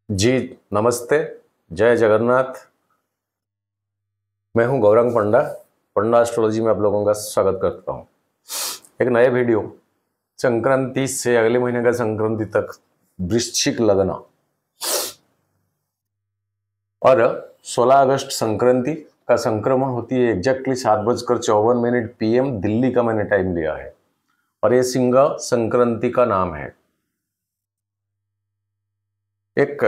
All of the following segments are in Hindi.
जी नमस्ते। जय जगन्नाथ। मैं हूं गौरंग पंडा। पंडा एस्ट्रोलॉजी में आप लोगों का स्वागत करता हूं। एक नए वीडियो संक्रांति से अगले महीने का संक्रांति तक वृश्चिक लग्न और 16 अगस्त संक्रांति का संक्रमण होती है एग्जैक्टली 7:54 PM दिल्ली का मैंने टाइम लिया है और ये सिंह संक्रांति का नाम है। एक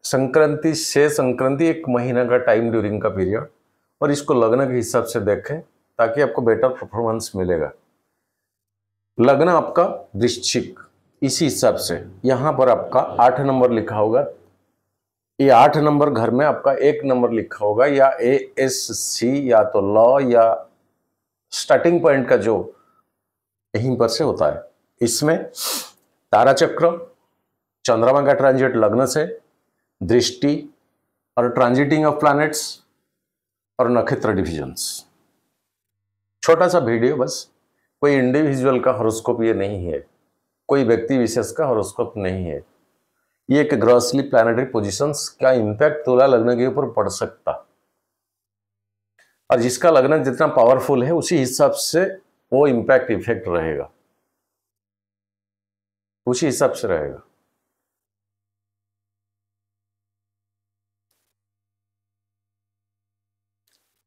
संक्रांति से संक्रांति एक महीना का टाइम ड्यूरिंग का पीरियड और इसको लग्न के हिसाब से देखें ताकि आपको बेटर परफॉर्मेंस मिलेगा। लग्न आपका वृश्चिक, इसी हिसाब से यहां पर आपका 8 नंबर लिखा होगा। ये 8 नंबर घर में आपका 1 नंबर लिखा होगा या ASC या तो लॉ या स्टार्टिंग पॉइंट का जो यहीं पर से होता है। इसमें तारा चक्र, चंद्रमा का ट्रांजिट लग्न से, दृष्टि और ट्रांजिटिंग ऑफ प्लैनेट्स और नक्षत्र डिविजन्स। छोटा सा वीडियो बस, कोई इंडिविजुअल का हॉरोस्कोप ये नहीं है, कोई व्यक्ति विशेष का हॉरोस्कोप नहीं है। ये एक ग्रॉसली प्लैनेटरी पोजीशंस का इंपैक्ट तुला लग्न के ऊपर पड़ सकता और जिसका लग्न जितना पावरफुल है उसी हिसाब से वो इंपैक्ट इफेक्ट रहेगा, उसी हिसाब से रहेगा।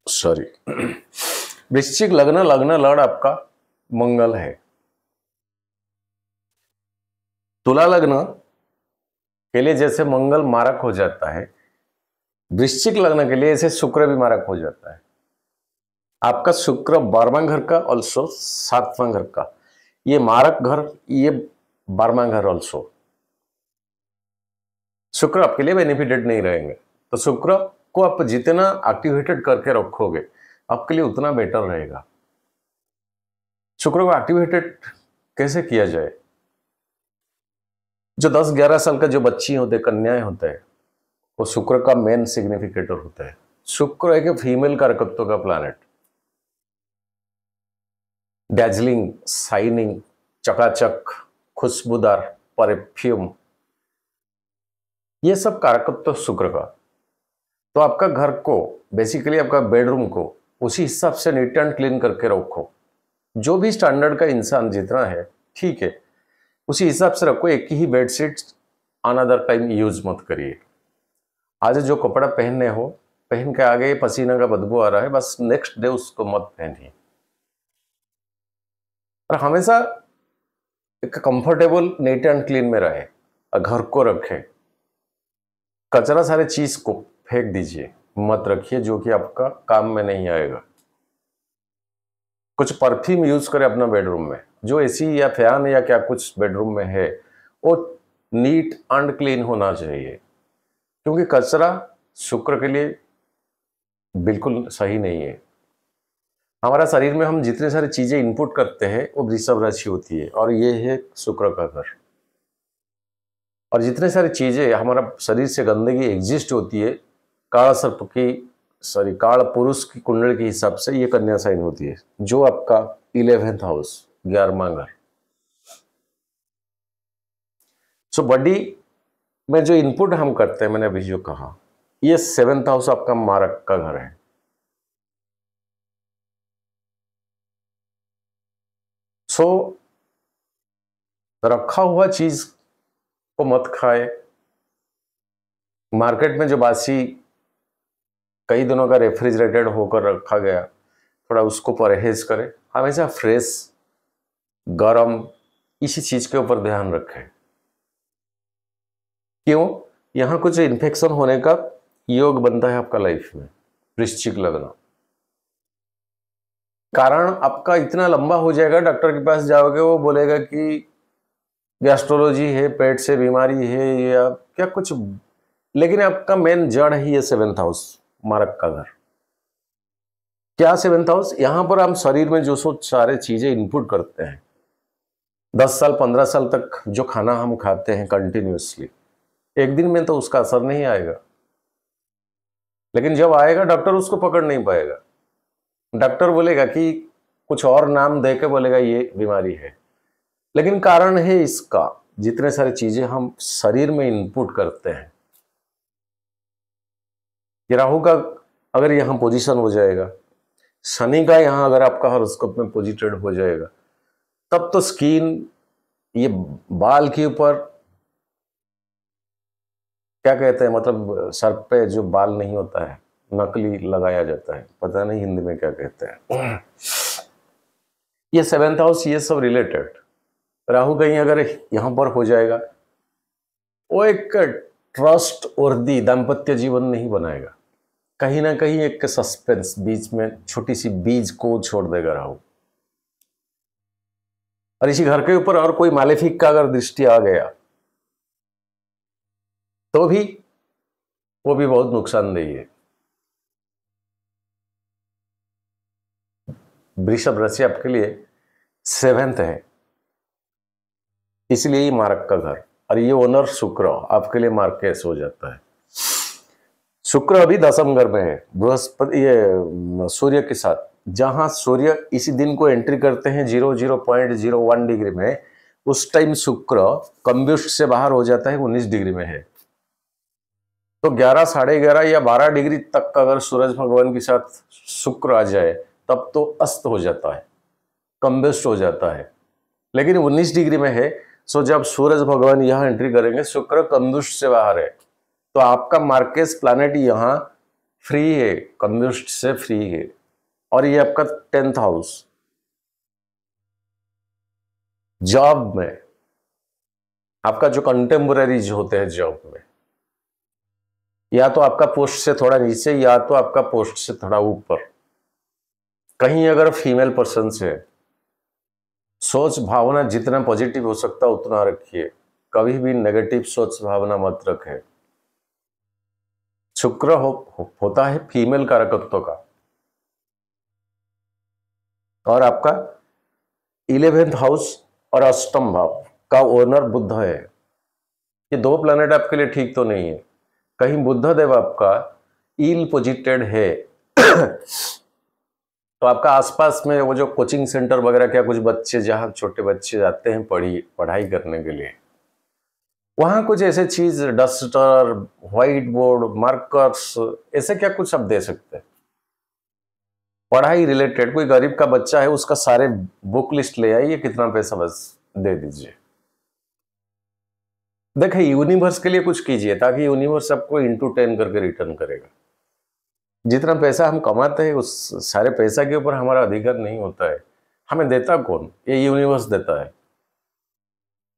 सॉरी, वृश्चिक लग्न लड़ आपका मंगल है। तुला लग्न के लिए जैसे मंगल मारक हो जाता है, वृश्चिक लग्न के लिए ऐसे शुक्र भी मारक हो जाता है। आपका शुक्र 12वां घर का ऑल्सो 7वां घर का, ये मारक घर, ये 12वां घर ऑल्सो। शुक्र आपके लिए बेनिफिटेड नहीं रहेंगे, तो शुक्र को आप जितना एक्टिवेटेड करके रखोगे आपके लिए उतना बेटर रहेगा। शुक्र को एक्टिवेटेड कैसे किया जाए? जो 10-11 साल का जो बच्ची होते, कन्याएं होते हैं, वो शुक्र का मेन सिग्निफिकेटर होता है। शुक्र एक फीमेल कारकत्व का प्लैनेट, डैजलिंग, शाइनिंग, चकाचक, खुशबूदार, परफ्यूम, ये सब कारकत्व शुक्र का। तो आपका घर को, बेसिकली आपका बेडरूम को उसी हिसाब से नीट एंड क्लीन करके रखो। जो भी स्टैंडर्ड का इंसान जितना है ठीक है, उसी हिसाब से रखो। एक ही बेडशीट अनदर टाइम यूज मत करिए। आज जो कपड़ा पहनने हो, पहन के आगे पसीना का बदबू आ रहा है, बस नेक्स्ट डे उसको मत पहनिए। और हमेशा एक कंफर्टेबल नीट एंड क्लीन में रहे और घर को रखें। कचरा सारे चीज को फेंक दीजिए, मत रखिए जो कि आपका काम में नहीं आएगा। कुछ परफ्यूम यूज करें अपना बेडरूम में। जो एसी या फैन या क्या कुछ बेडरूम में है वो नीट एंड क्लीन होना चाहिए, क्योंकि कचरा शुक्र के लिए बिल्कुल सही नहीं है। हमारा शरीर में हम जितने सारी चीजें इनपुट करते हैं वो वृषभ राशि होती है और ये है शुक्र का घर। और जितने सारी चीजें हमारा शरीर से गंदगी एग्जिस्ट होती है, काल सर्प की काल पुरुष की कुंडल के हिसाब से ये कन्या साइन होती है, जो आपका 11th हाउस, 11वां घर। सो बॉडी में जो इनपुट हम करते हैं, मैंने अभी जो कहा, ये 7th हाउस आपका मारक का घर है। सो रखा हुआ चीज को मत खाए। मार्केट में जो बासी कई दिनों का रेफ्रिजरेटेड होकर रखा गया, थोड़ा उसको परहेज करें। हमेशा फ्रेश, गरम, इसी चीज के ऊपर ध्यान रखें। क्यों? यहां कुछ इन्फेक्शन होने का योग बनता है आपका लाइफ में। वृश्चिक लग्न कारण आपका इतना लंबा हो जाएगा, डॉक्टर के पास जाओगे वो बोलेगा कि गैस्ट्रोलॉजी है, पेट से बीमारी है या क्या कुछ, लेकिन आपका मेन जड़ ही है 7th हाउस, मारक का घर। क्या 7th हाउस? यहां पर हम शरीर में जो सारे चीजें इनपुट करते हैं, 10 साल 15 साल तक जो खाना हम खाते हैं कंटिन्यूअसली, एक दिन में तो उसका असर नहीं आएगा, लेकिन जब आएगा डॉक्टर उसको पकड़ नहीं पाएगा। डॉक्टर बोलेगा कि कुछ और नाम दे के बोलेगा ये बीमारी है, लेकिन कारण है इसका जितने सारी चीजें हम शरीर में इनपुट करते हैं ये राहु का अगर यहाँ पोजीशन हो जाएगा, शनि का यहाँ अगर आपका हॉरोस्कोप में पोजिटेड हो जाएगा, तब तो स्किन, ये बाल के ऊपर क्या कहते हैं, मतलब सर पे जो बाल नहीं होता है, नकली लगाया जाता है, पता नहीं हिंदी में क्या कहते हैं, ये 7th हाउस, ये सब रिलेटेड राहु कहीं अगर यहां पर हो जाएगा, वो एक ट्रस्ट वर्दी दाम्पत्य जीवन नहीं बनाएगा, कहीं ना कहीं एक सस्पेंस बीच में छोटी सी बीज को छोड़ देगा राहु। और इसी घर के ऊपर और कोई मालेफिक का अगर दृष्टि आ गया तो भी वो भी बहुत नुकसानदेही है। वृषभ राशि आपके लिए 7th है, इसलिए ये मार्क का घर, और ये ओनर शुक्र आपके लिए मार्केस हो जाता है। शुक्र अभी 10वें घर में है बृहस्पति, ये सूर्य के साथ, जहां सूर्य इसी दिन को एंट्री करते हैं 00.01 डिग्री में, उस टाइम शुक्र कंब्यूस्ट से बाहर हो जाता है, 19 डिग्री में है। तो 11, 11:30 या 12 डिग्री तक अगर सूरज भगवान के साथ शुक्र आ जाए तब तो अस्त हो जाता है, कंब्यूस्ट हो जाता है। लेकिन 19 डिग्री में है, सो जब सूरज भगवान यहां एंट्री करेंगे, शुक्र कंब्यूस्ट से बाहर है, तो आपका मार्केस प्लैनेट यहां फ्री है, कंब्यूस्ट से फ्री है, और ये आपका 10th हाउस। जॉब में आपका जो कंटेम्पोररीज होते हैं जॉब में, या तो आपका पोस्ट से थोड़ा नीचे या तो आपका पोस्ट से थोड़ा ऊपर, कहीं अगर फीमेल पर्सन से, सोच भावना जितना पॉजिटिव हो सकता उतना रखिए, कभी भी नेगेटिव सोच भावना मत रखें। शुक्र होता है फीमेल कारकत्व का, और आपका 11th हाउस और अष्टम भाव का ओनर बुध है। ये दो प्लैनेट आपके लिए ठीक तो नहीं है, कहीं बुध देव आपका इल पोजिटेड है तो आपका आसपास में वो जो कोचिंग सेंटर वगैरह, क्या कुछ बच्चे जहां छोटे बच्चे जाते हैं पढ़ाई करने के लिए, वहां कुछ ऐसे चीज, डस्टर, व्हाइट बोर्ड, मार्कर्स, ऐसे क्या कुछ आप दे सकते हैं पढ़ाई रिलेटेड। कोई गरीब का बच्चा है, उसका सारे बुक लिस्ट ले आइए, कितना पैसा बस दे दीजिए। देखिए यूनिवर्स के लिए कुछ कीजिए, ताकि यूनिवर्स आपको इंटू 10 करके रिटर्न करेगा। जितना पैसा हम कमाते हैं उस सारे पैसा के ऊपर हमारा अधिकार नहीं होता है, हमें देता कौन, ये यूनिवर्स देता है।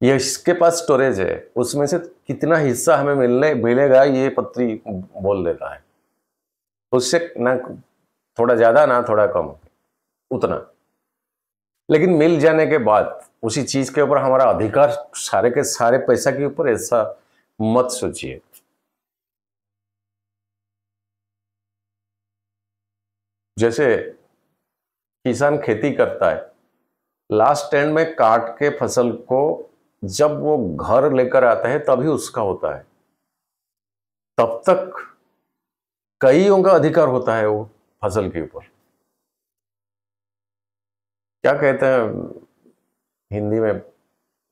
ये इसके पास स्टोरेज है, उसमें से कितना हिस्सा हमें मिलेगा ये पत्री बोल देता है, उससे ना थोड़ा ज्यादा ना थोड़ा कम, उतना। लेकिन मिल जाने के बाद उसी चीज के ऊपर हमारा अधिकार सारे के सारे पैसा के ऊपर, ऐसा मत सोचिए। जैसे किसान खेती करता है, लास्ट एंड में काट के फसल को जब वो घर लेकर आता है तभी उसका होता है, तब तक कईयों का अधिकार होता है वो फसल के ऊपर। क्या कहते हैं हिंदी में,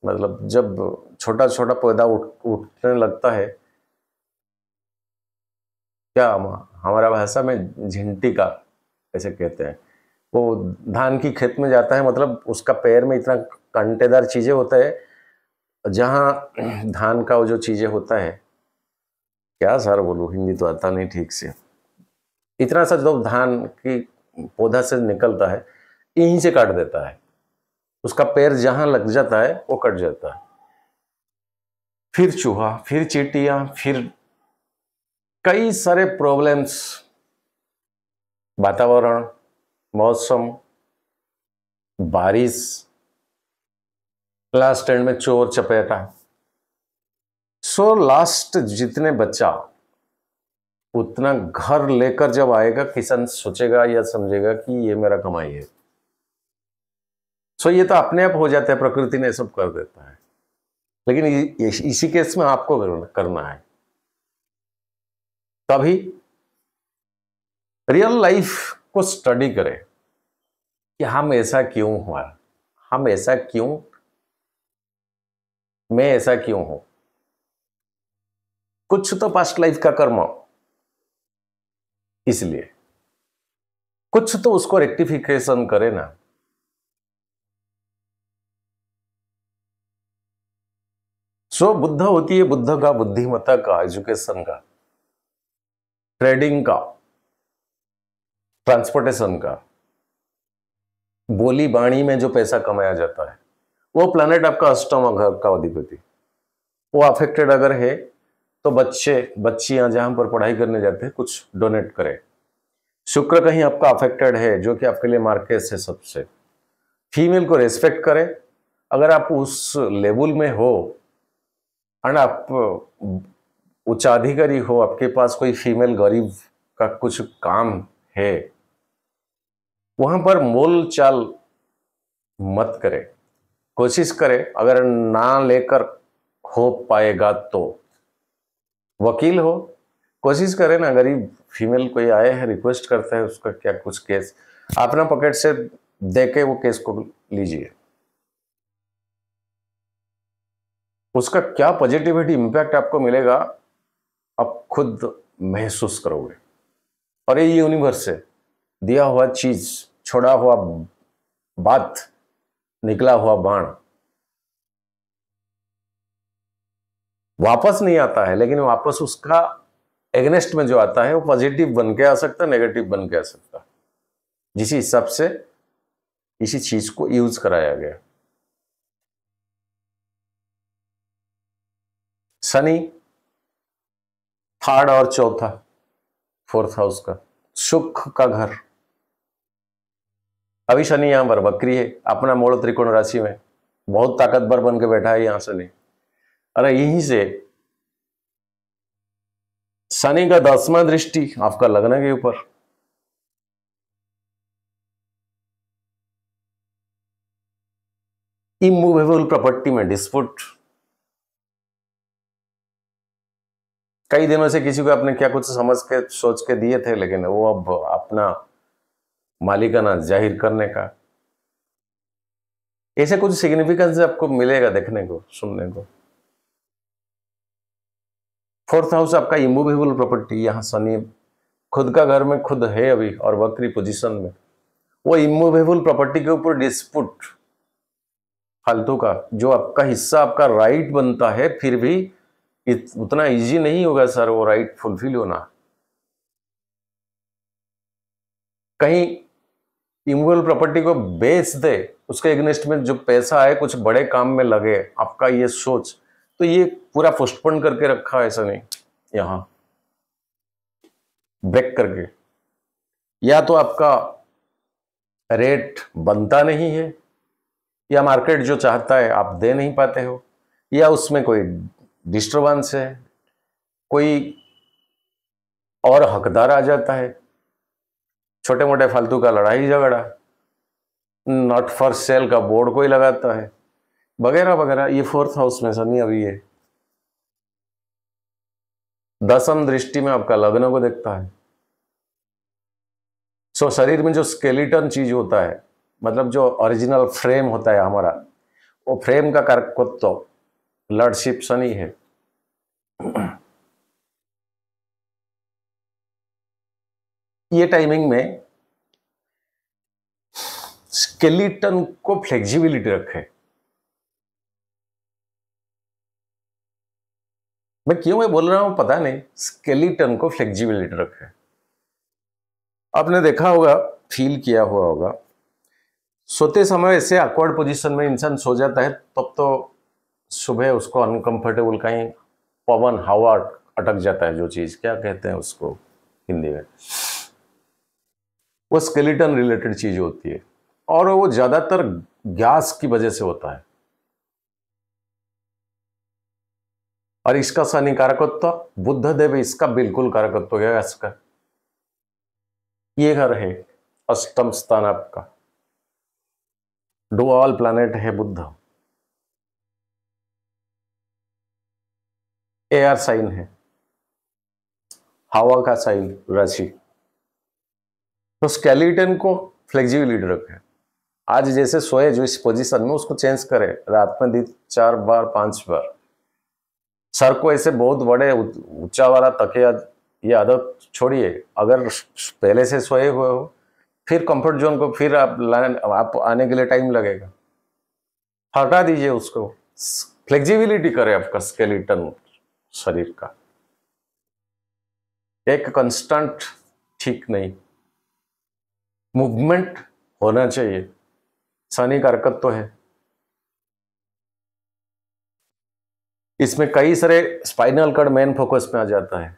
मतलब जब छोटा छोटा पौधा उठने लगता है, क्या हमारा भाषा में झिंटी का ऐसे कहते हैं, वो धान की खेत में जाता है, मतलब उसका पैर में इतना कांटेदार चीजें होता है, जहां धान का वो जो चीजें होता है, क्या सर बोलूं, हिंदी तो आता नहीं ठीक से, इतना सा जो धान की पौधा से निकलता है, यहीं से काट देता है, उसका पैर जहां लग जाता है वो कट जाता है। फिर चूहा, फिर चींटियां, फिर कई सारे प्रॉब्लम्स, वातावरण, मौसम, बारिश, लास्ट एंड में चोर चपेटा। सो लास्ट जितने बचा उतना घर लेकर जब आएगा, किसान सोचेगा या समझेगा कि ये मेरा कमाई है। सो ये तो अपने आप हो जाता है, प्रकृति ने सब कर देता है, लेकिन इसी केस में आपको करना है। तभी रियल लाइफ को स्टडी करें कि हम ऐसा क्यों हुआ, हम ऐसा क्यों, मैं ऐसा क्यों हूं। कुछ तो पास्ट लाइफ का कर्म इसलिए कुछ तो उसको रेक्टिफिकेशन करे ना। सो बुद्ध होती है, बुद्ध का, बुद्धिमत्ता का, एजुकेशन का, ट्रेडिंग का, ट्रांसपोर्टेशन का, बोली बाणी में जो पैसा कमाया जाता है, वो प्लैनेट आपका अष्टम घर का अधिपति, वो अफेक्टेड अगर है तो बच्चियां जहां पर पढ़ाई करने जाते हैं कुछ डोनेट करें। शुक्र कहीं आपका अफेक्टेड है जो कि आपके लिए मार्केस है सबसे। फीमेल को रेस्पेक्ट करें, अगर आप उस लेवल में हो और आप उच्चाधिकारी हो, आपके पास कोई फीमेल गरीब का कुछ काम है, वहां पर मोल चाल मत करे, कोशिश करे, अगर ना लेकर हो पाएगा तो वकील हो, कोशिश करे ना, गरीब फीमेल कोई आए हैं रिक्वेस्ट करता है उसका क्या कुछ केस, अपना पॉकेट से देके वो केस को लीजिए, उसका क्या पॉजिटिविटी इंपैक्ट आपको मिलेगा आप खुद महसूस करोगे। और ये यूनिवर्स से दिया हुआ चीज, छोड़ा हुआ बात, निकला हुआ बाण वापस नहीं आता है, लेकिन वापस उसका एग्नेस्ट में जो आता है वो पॉजिटिव बन के आ सकता, नेगेटिव बन के आ सकता, जिस हिसाब से इसी चीज को यूज कराया गया। शनि थर्ड और चौथा, फोर्थ हाउस का, सुख का घर। अभी शनि यहां पर वक्री है, अपना मूल त्रिकोण राशि में बहुत ताकतवर बन के बैठा है यहां शनि। अरे यहीं से शनि का 10वां दृष्टि आपका लग्न के ऊपर, इमूवेबल प्रॉपर्टी में डिस्प्यूट। कई दिनों से किसी को आपने क्या कुछ समझ के सोच के दिए थे, लेकिन वो अब अपना मालिकाना जाहिर करने का, ऐसे कुछ सिग्निफिकेंस आपको मिलेगा देखने को, सुनने को। फोर्थ हाउस आपका इमूवेबल प्रॉपर्टी, यहां शनि खुद का घर में खुद है अभी और वक्री पोजीशन में, वो इमूवेबल प्रॉपर्टी के ऊपर डिस्प्यूट फालतू का, जो आपका हिस्सा, आपका राइट बनता है, फिर भी उतना इजी नहीं होगा सर वो राइट फुलफिल होना। कहीं इमूवेबल प्रॉपर्टी को बेच दे, उसके एग्नेस्ट में जो पैसा है कुछ बड़े काम में लगे, आपका ये सोच, तो ये पूरा पोस्टपोन करके रखा है ऐसा नहीं, यहां ब्रेक करके, या तो आपका रेट बनता नहीं है, या मार्केट जो चाहता है आप दे नहीं पाते हो, या उसमें कोई डिस्टर्बेंस है, कोई और हकदार आ जाता है, छोटे मोटे फालतू का लड़ाई झगड़ा, नॉट फॉर सेल का बोर्ड कोई लगाता है, वगैरह वगैरह। ये फोर्थ हाउस में शनि अभी है, 10वीं दृष्टि में आपका लग्न को देखता है। सो शरीर में जो स्केलेटन चीज होता है, मतलब जो ओरिजिनल फ्रेम होता है हमारा, वो फ्रेम का कारकत्व तो लॉर्डशिप शनि है। ये टाइमिंग में स्केलेटन को फ्लेक्सिबिलिटी रखे। मैं बोल रहा हूं पता नहीं, स्केलेटन को फ्लेक्सिबिलिटी रखे। आपने देखा होगा, फील किया हुआ होगा, सोते समय ऐसे ऑकवर्ड पोजीशन में इंसान सो जाता है, तब तो सुबह उसको अनकंफर्टेबल, कहीं पवन हवा अटक जाता है, जो चीज क्या कहते हैं उसको हिंदी में, वो स्केलेटन रिलेटेड चीज होती है, और वो ज्यादातर गैस की वजह से होता है। और इसका शनि कारकत्व बुद्ध देव, इसका बिल्कुल कारकत्व है गैस का। ये घर है अष्टम स्थान आपका, डुअल प्लैनेट है बुद्ध, एयर साइन है, हवा का साइन राशि, तो स्केलेटन को फ्लेक्सिबिलिटी रखे। आज जैसे सोए जो इस पोजीशन में, उसको चेंज करे, रात में 4 बार 5 बार, सर को ऐसे बहुत बड़े ऊंचा वाला तकिया ये आदत छोड़िए। अगर पहले से सोए हुए हो, फिर कंफर्ट जोन को फिर आप आने के लिए टाइम लगेगा। हटा दीजिए उसको, फ्लेक्सिबिलिटी करे आपका स्केलेटन शरीर का। एक कांस्टेंट ठीक नहीं, मूवमेंट होना चाहिए। शनि का हरकत तो है, इसमें कई सारे स्पाइनल कॉर्ड मेन फोकस में आ जाता है।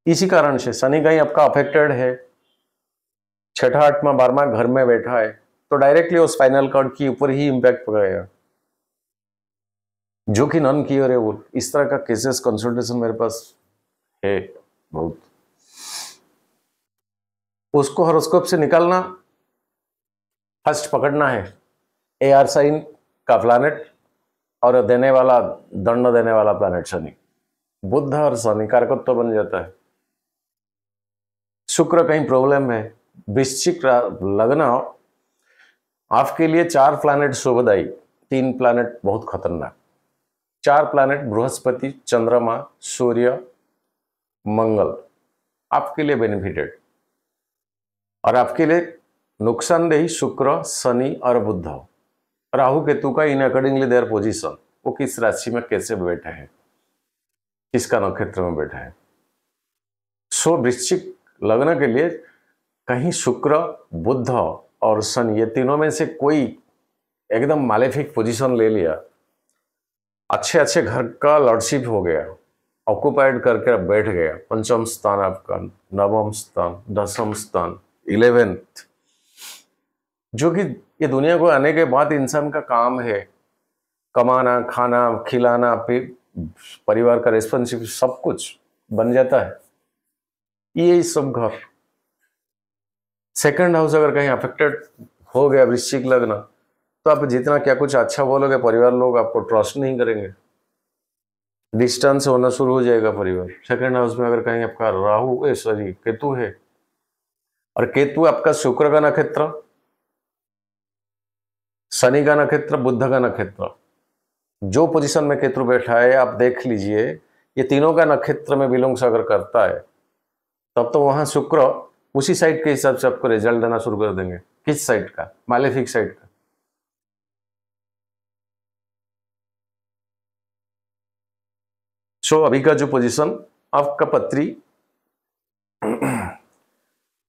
इसी कारण से शनि कहीं आपका अफेक्टेड है, 6ठा 8वां 12वां घर में बैठा है, तो डायरेक्टली वो स्पाइनल कॉर्ड के ऊपर ही इंपैक्ट पड़ेगा, जो कि नॉन क्योरेबल। इस तरह का केसेस कंसल्टेशन मेरे पास है बहुत। उसको हॉरोस्कोप से निकालना, फर्स्ट पकड़ना है एआर साइन का प्लैनेट और देने वाला, दंड देने वाला प्लैनेट शनि। बुध और शनि कारकत्व तो बन जाता है। शुक्र कहीं प्रॉब्लम है, वृश्चिक लग्न, आपके लिए 4 प्लैनेट शुभदायी, 3 प्लैनेट बहुत खतरनाक। 4 प्लैनेट बृहस्पति, चंद्रमा, सूर्य, मंगल आपके लिए बेनिफिटेड, और आपके लिए नुकसानदेही शुक्र, शनि और बुध। राहु केतु का इन अकॉर्डिंगली देयर पोजीशन, वो किस राशि में कैसे बैठे हैं, किसका नक्षत्र में बैठा है। सो वृश्चिक लग्न के लिए कहीं शुक्र, बुध और शनि, ये तीनों में से कोई एकदम मालेफिक पोजीशन ले लिया, अच्छे अच्छे घर का लॉर्डशिप हो गया, ऑक्युपाइड करके बैठ गया, पंचम स्थान आपका, नवम स्थान, 10वां स्थान, 11th, जो कि ये दुनिया को आने के बाद इंसान का काम है, कमाना, खाना, खिलाना, परिवार का रेस्पॉन्सिबिलिटी सब कुछ बन जाता है। ये सब घर, सेकंड हाउस अगर कहीं अफेक्टेड हो गया वृश्चिक लग्न, तो आप जितना क्या कुछ अच्छा बोलोगे, परिवार लोग आपको ट्रस्ट नहीं करेंगे, डिस्टेंस होना शुरू हो जाएगा परिवार। सेकंड हाउस में अगर कहीं आपका राहु सॉरी केतु है, और केतु आपका शुक्र का नक्षत्र, शनि का नक्षत्र, बुध का नक्षत्र, जो पोजीशन में केतु बैठा है आप देख लीजिए, ये तीनों का नक्षत्र में बिलोंग्स अगर करता है, तब तो वहां शुक्र उसी साइड के हिसाब से आपको रिजल्ट देना शुरू कर देंगे। किस साइड का? मालेफिक साइड का। सो अभी का जो पोजीशन आपका पत्री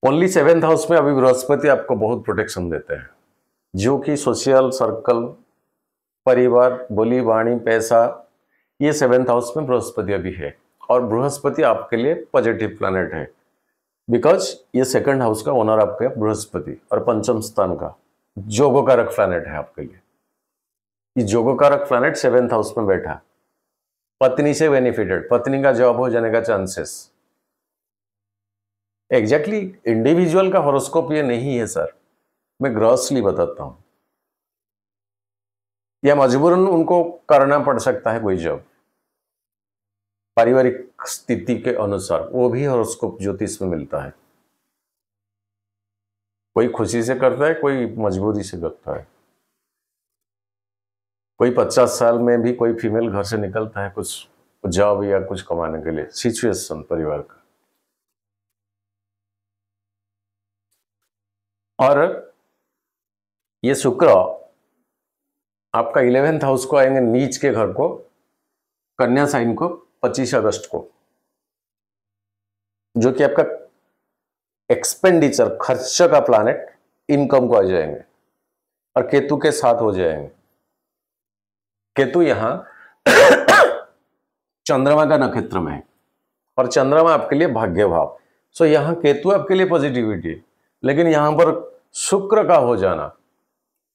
ओनली 7th हाउस में, अभी बृहस्पति आपको बहुत प्रोटेक्शन देते हैं, जो कि सोशल सर्कल, परिवार, बोली वाणी, पैसा, ये 7th हाउस में बृहस्पति अभी है। और बृहस्पति आपके लिए पॉजिटिव प्लैनेट है, बिकॉज ये सेकंड हाउस का ओनर आपका बृहस्पति और पंचम स्थान का जोगोकारक प्लैनेट है आपके लिए। ये जोगोकारक प्लैनेट 7th हाउस में बैठा, पत्नी से बेनिफिटेड, पत्नी का जॉब हो जाने का चांसेस। एग्जैक्टली इंडिविजुअल का हॉरोस्कोप ये नहीं है सर, मैं ग्रॉसली बताता हूं, या मजबूरन उनको करना पड़ सकता है कोई जॉब, पारिवारिक स्थिति के अनुसार, वो भी हॉरोस्कोप ज्योतिष में मिलता है। कोई खुशी से करता है, कोई मजबूरी से करता है। कोई 50 साल में भी कोई फीमेल घर से निकलता है कुछ जॉब या कुछ कमाने के लिए, सिचुएशन परिवार का। और ये शुक्र आपका 11th हाउस को आएंगे, नीच के घर को, कन्या साइन को 25 अगस्त को, जो कि आपका एक्सपेंडिचर, खर्च का प्लैनेट, इनकम को आ जाएंगे, और केतु के साथ हो जाएंगे। केतु यहां चंद्रमा का नक्षत्र में है, और चंद्रमा आपके लिए भाग्य भाव। सो यहां केतु आपके लिए पॉजिटिविटी है, लेकिन यहां पर शुक्र का हो जाना,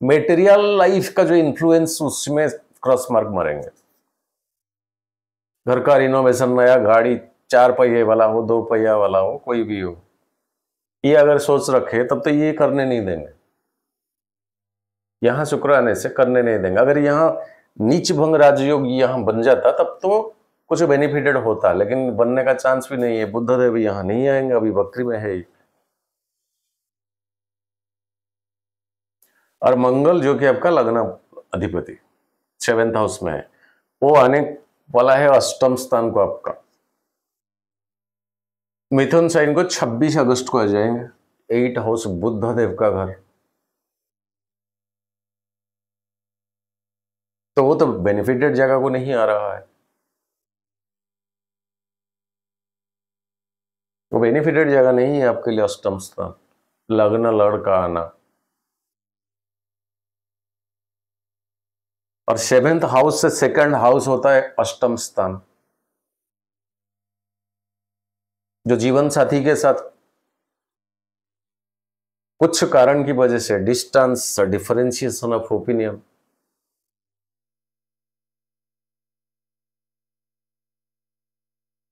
मेटेरियल लाइफ का जो इन्फ्लुएंस, उसमें क्रॉस मार्क मारेंगे। घर का रिनोवेशन, नया गाड़ी, 4 पहिए वाला हो, 2 पहिया वाला हो, कोई भी हो, ये अगर सोच रखे तब तो ये करने नहीं देंगे। यहां शुक्र आने से करने नहीं देंगे। अगर यहाँ नीच भंग राजयोग यहां बन जाता तब तो कुछ बेनिफिटेड होता, लेकिन बनने का चांस भी नहीं है। बुद्धदेव यहां नहीं आएंगे, अभी वक्री में है। और मंगल जो कि आपका लग्न अधिपति 7th हाउस में है, वो आने वाला है 8वें स्थान को आपका, मिथुन साइन को 26 अगस्त को आ जाएंगे। 8 हाउस बुध देव का घर, तो वो तो बेनिफिटेड जगह को नहीं आ रहा है, वो बेनिफिटेड जगह नहीं है आपके लिए। अष्टम स्थान, लग्न लड़का आना, और 7th हाउस से 2nd हाउस होता है अष्टम स्थान, जो जीवन साथी के साथ कुछ कारण की वजह से डिस्टेंस, डिफरेंशिएशन ऑफ ओपिनियन,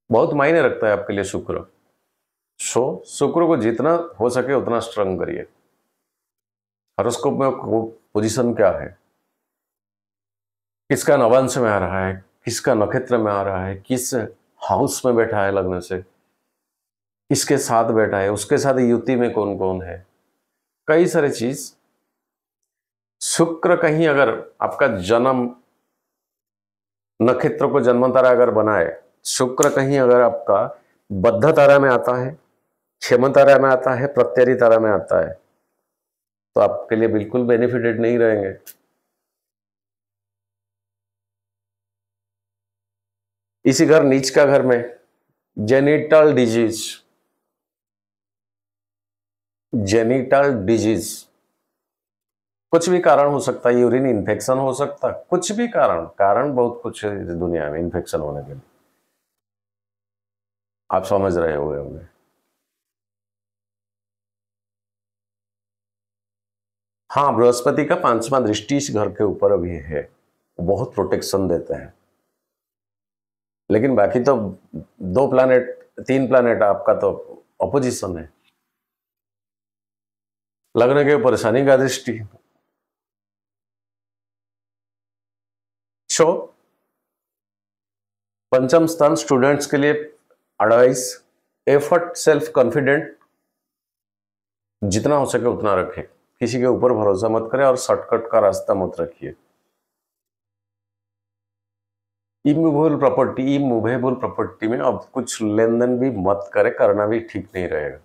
बहुत मायने रखता है आपके लिए शुक्र। शुक्र को जितना हो सके उतना स्ट्रॉन्ग करिए। हॉरोस्कोप में पोजीशन क्या है, किसका नवांश में आ रहा है, किसका नक्षत्र में आ रहा है, किस हाउस में बैठा है लग्न से, किसके साथ बैठा है, उसके साथ युति में कौन कौन है, कई सारी चीज। शुक्र कहीं अगर आपका जन्म नक्षत्र को जन्म तारा अगर बनाए, शुक्र कहीं अगर आपका बद्ध तारा में आता है, क्षेम तारा में आता है, प्रत्यरी तारा में आता है, तो आपके लिए बिल्कुल बेनिफिटेड नहीं रहेंगे। इसी घर नीच का घर में जेनिटल डिजीज, जेनिटल डिजीज, कुछ भी कारण हो सकता है, यूरिन इन्फेक्शन हो सकता है, कुछ भी कारण बहुत कुछ है इस दुनिया में इन्फेक्शन होने के लिए, आप समझ रहे होंगे। हाँ, बृहस्पति का 5वां दृष्टि इस घर के ऊपर अभी है, बहुत प्रोटेक्शन देते हैं। लेकिन बाकी तो 2 प्लैनेट 3 प्लैनेट आपका तो अपोजिशन है। लग्न के परेशानी का दृष्टि, सो पंचम स्थान स्टूडेंट्स के लिए एडवाइस, एफर्ट, सेल्फ कॉन्फिडेंट जितना हो सके उतना रखें, किसी के ऊपर भरोसा मत करें और शॉर्टकट का रास्ता मत रखिए। इमूवेबल प्रॉपर्टी में अब कुछ लेन देन भी मत करें, करना भी ठीक नहीं रहेगा।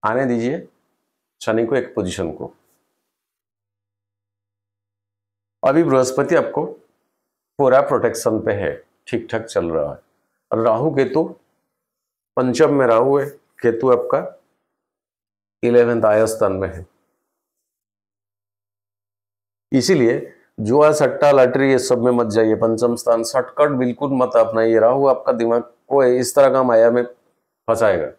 आने दीजिए शनि को एक पोजीशन को। अभी बृहस्पति आपको पूरा प्रोटेक्शन पे है, ठीक ठाक चल रहा है। और राहु केतु पंचम में, राहु है, केतु आपका 11th आय स्थान में है। इसीलिए जुआ सट्टा लॉटरी ये सब में मत जाइए, पंचम स्थान शॉर्टकट बिल्कुल मत अपनाइए। राहु आपका दिमाग को इस तरह का माया में फंसाएगा,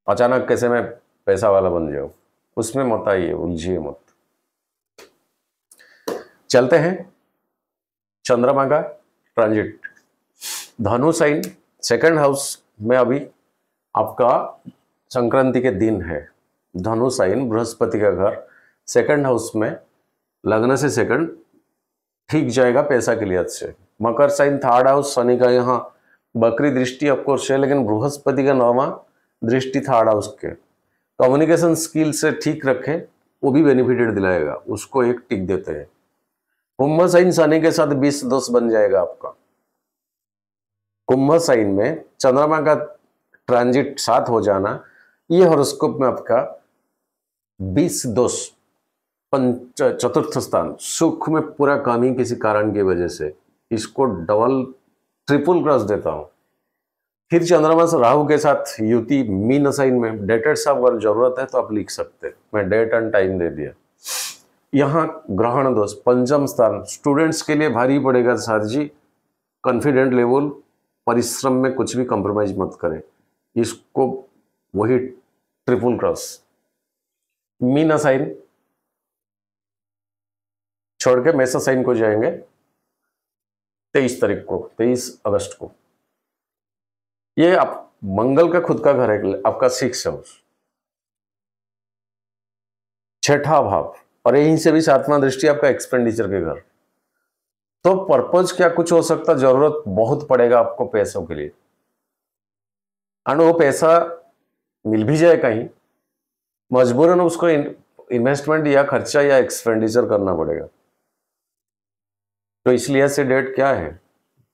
अचानक कैसे मैं पैसा वाला बन जाऊं, उसमें मत आइए, उलझिए मत। चलते हैं चंद्रमा का ट्रांजिट। धनु साइन 2nd हाउस में अभी आपका संक्रांति के दिन है। धनु साइन बृहस्पति का घर 2nd हाउस में, लग्न से 2nd ठीक जाएगा पैसा के लिहाज से। मकर साइन 3rd हाउस, शनि का यहाँ बकरी दृष्टि ऑफकोर्स है, लेकिन बृहस्पति का 9वां दृष्टि 3rd हाउस के। कम्युनिकेशन स्किल से ठीक रखे, वो भी बेनिफिटेड दिलाएगा, उसको एक टिक देते हैं। कुंभ साइन शनि के साथ 20-10 बन जाएगा आपका। कुंभ साइन में चंद्रमा का ट्रांजिट साथ हो जाना, ये हॉरोस्कोप में आपका 20-10 चतुर्थ स्थान, सुख में पूरा कमी किसी कारण की वजह से, इसको डबल ट्रिपल क्रॉस देता हूं। फिर चंद्रमा से राहु के साथ युति मीन साइन में। डेटेड साहब अगर जरूरत है तो आप लिख सकते हैं, मैं डेट एंड टाइम दे दिया। यहाँ ग्रहण दोष पंचम स्थान, स्टूडेंट्स के लिए भारी पड़ेगा सर जी। कॉन्फिडेंट लेवल, परिश्रम में कुछ भी कॉम्प्रोमाइज मत करें, इसको वही ट्रिपल क्रॉस। मीन साइन छोड़ के मेष साइन को जाएंगे 23 तारीख को, 23 अगस्त को। ये आप मंगल का खुद का घर है आपका 6th हाउस, 6ठा भाव, और यहीं से भी 7वां दृष्टि आपका एक्सपेंडिचर के घर। तो पर्पज क्या कुछ हो सकता, जरूरत बहुत पड़ेगा आपको पैसों के लिए, एंड वो पैसा मिल भी जाए कहीं, मजबूरन उसको इन्वेस्टमेंट या खर्चा या एक्सपेंडिचर करना पड़ेगा। तो इसलिए से डेट क्या है,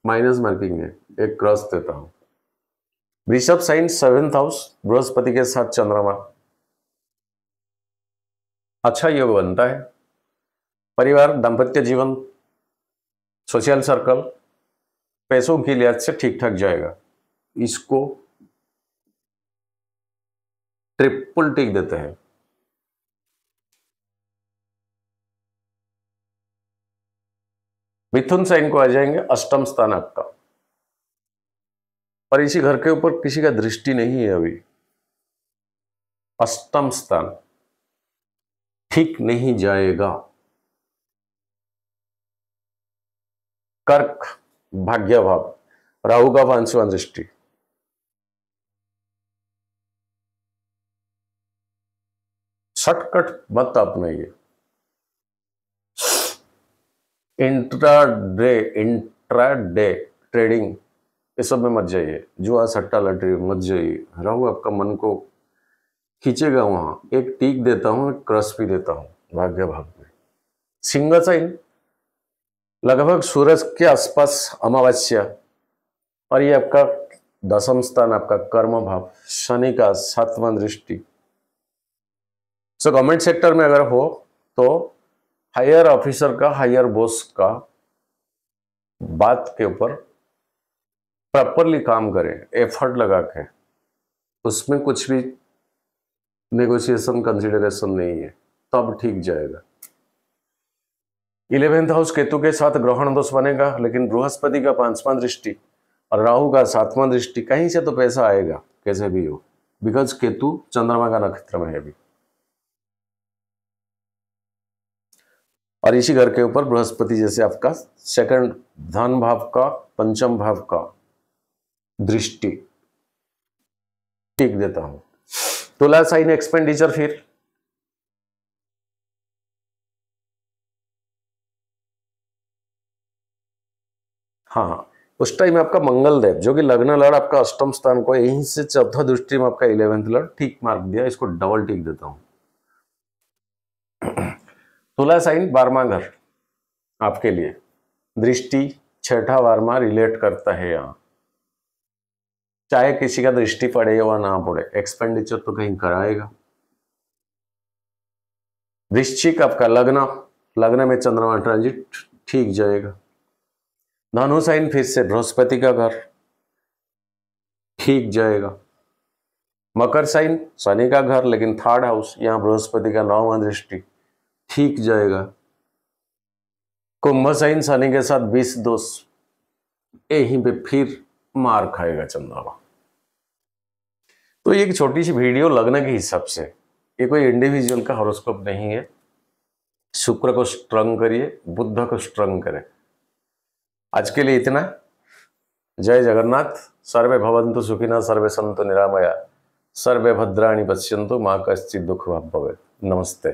माइनस मार्किंग है, एक क्रॉस देता हूं। वृषभ साइन 7th हाउस, बृहस्पति के साथ चंद्रमा, अच्छा योग बनता है। परिवार, दाम्पत्य जीवन, सोशल सर्कल, पैसों की लिहाज से ठीक ठाक जाएगा। इसको ट्रिपल टिक देते हैं। मिथुन साइन को आ जाएंगे अष्टम स्थान आपका, पर इसी घर के ऊपर किसी का दृष्टि नहीं है अभी। अष्टम स्थान ठीक नहीं जाएगा। कर्क भाग्य भाव, राहु का 5वां दृष्टि, शॉर्टकट मत अपनाइए। इंट्राडे ट्रेडिंग इस सब में मत जाइए, जुआ सट्टा लॉटरी मत जाइए। राहु आपका मन को खींचेगा वहां। एक टीक देता हूं, एक क्रश भी देता हूं भाग्य भाग में। सिंह साइन लगभग सूरज के आसपास अमावस्या, और ये आपका 10वां स्थान आपका कर्म भाव, शनि का 7वां दृष्टि। सो गवर्नमेंट सेक्टर में अगर हो तो हायर ऑफिसर का, हायर बॉस का बात के ऊपर प्रॉपरली काम करें, एफर्ट लगा के। उसमें कुछ भी नेगोशिएशन कंसिडरेशन नहीं है, तब ठीक जाएगा। 11th हाउस केतु के साथ ग्रहण दोष बनेगा, लेकिन बृहस्पति का 5वां दृष्टि और राहु का 7वां दृष्टि, कहीं से तो पैसा आएगा कैसे भी हो, बिकॉज केतु चंद्रमा का नक्षत्र में है अभी। और इसी घर के ऊपर बृहस्पति जैसे आपका सेकंड धन भाव का, पंचम भाव का दृष्टि ठीक देता हूं। तुला साइन एक्सपेंडिचर, फिर हाँ, उस टाइम आपका मंगल देव जो कि लग्न लड़ आपका अष्टम स्थान को, यहीं से चौथा दृष्टि में आपका 11th लड़ ठीक मार्क दिया, इसको डबल टिक देता हूं। तुला साइन 12वां घर आपके लिए, दृष्टि 6ठा 12वां रिलेट करता है। यहां चाहे किसी का दृष्टि पड़े या ना पड़े, एक्सपेंडिचर तो कहीं कराएगा। वृश्चिक आपका लग्न में चंद्रमा ट्रांजिट ठीक जाएगा। धनु साइन फिर से बृहस्पति का घर ठीक जाएगा। मकर साइन शनि का घर, लेकिन 3rd हाउस, यहां बृहस्पति का 9वां दृष्टि ठीक जाएगा। कुंभ साइन शनि के साथ 20 दोष, यहीं पे फिर मार खाएगा चंद्रमा। तो ये एक छोटी सी वीडियो लग्न के हिसाब से, ये कोई इंडिविजुअल का हॉरोस्कोप नहीं है। शुक्र को स्ट्रंग करिए, बुध को स्ट्रंग करें। आज के लिए इतना। जय जगन्नाथ। सर्वे भवन्तु सुखिनः, सर्वे सन्तु निरामया, सर्वे भद्राणि पश्यन्तु, मा कश्चित् दुःखभाग् भवेत्। नमस्ते।